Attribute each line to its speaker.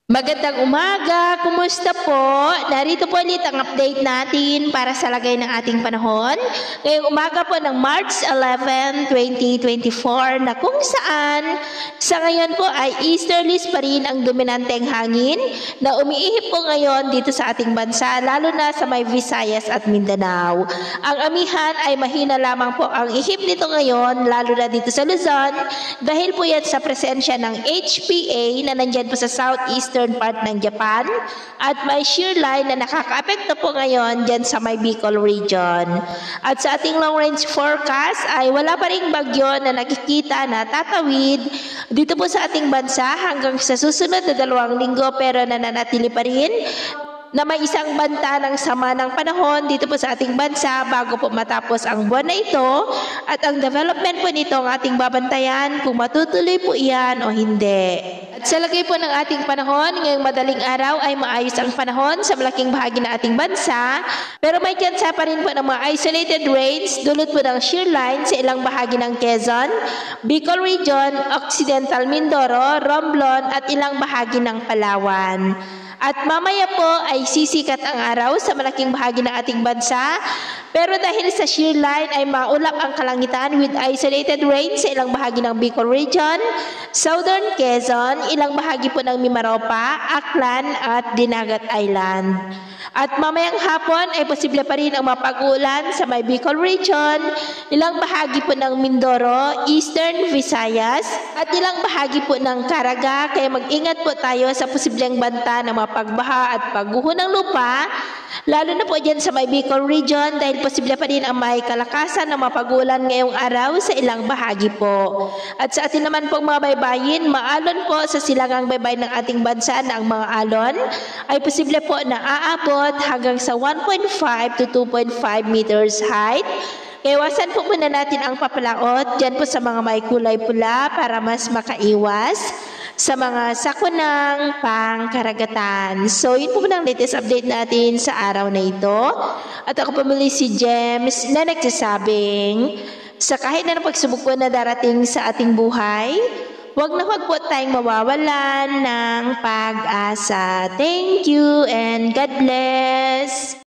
Speaker 1: Magandang umaga, kumusta po? Narito po ulit ang update natin para sa lagay ng ating panahon. Ngayong umaga po ng March 11, 2024 na kung saan sa ngayon po ay easterlies pa rin ang dominanteng hangin na umiihip po ngayon dito sa ating bansa, lalo na sa may Visayas at Mindanao. Ang amihan ay mahina lamang po ang ihip nito ngayon, lalo na dito sa Luzon, dahil po yan sa presensya ng HPA na nandyan po sa southeastern part ng Japan at may shear line na nakaka-apekto po ngayon dyan sa may Bicol region. At sa ating long range forecast ay wala pa ring bagyo na nakikita na tatawid dito po sa ating bansa hanggang sa susunod na 2 linggo, pero nananatili pa rin na may isang banta ng sama ng panahon dito po sa ating bansa bago po matapos ang buwan na ito, at ang development po nito ang ating babantayan kung matutuloy po iyan o hindi. At sa lagay po ng ating panahon, ngayong madaling araw ay maayos ang panahon sa malaking bahagi ng ating bansa, pero may tsansa pa rin po ng mga isolated rains dulot po ng shear line sa ilang bahagi ng Quezon, Bicol Region, Occidental Mindoro, Romblon at ilang bahagi ng Palawan. At mamaya po ay sisikat ang araw sa malaking bahagi ng ating bansa, pero dahil sa shear line ay maulap ang kalangitan with isolated rain sa ilang bahagi ng Bicol Region, Southern Quezon, ilang bahagi po ng Mimaropa, Aklan at Dinagat Island. At mamayang hapon ay posible pa rin ang mapag-ulan sa may Bicol Region, ilang bahagi po ng Mindoro, Eastern Visayas, at ilang bahagi po ng Caraga, kaya mag-ingat po tayo sa posibleng banta ng mapagbaha at pagguho ng lupa, lalo na po dyan sa may Bicol Region dahil posible pa rin ang may kalakasan ng mapag-ulan ngayong araw sa ilang bahagi po. At sa atin naman pong mga baybayin, maalon po sa silangang baybay ng ating bansa na ang mga alon ay posible po na aabot hanggang sa 1.5 to 2.5 meters height. Kaya iwasan po muna natin ang papalaot dyan po sa mga may kulay pula para mas makaiwas sa mga sakunang pangkaragatan. So, yun po muna ang latest update natin sa araw na ito. At ako pumuli si James na nagsasabing, sa kahit na pagsubok po na darating sa ating buhay, wag na wag po tayong mawawalan ng pag-asa. Thank you and God bless!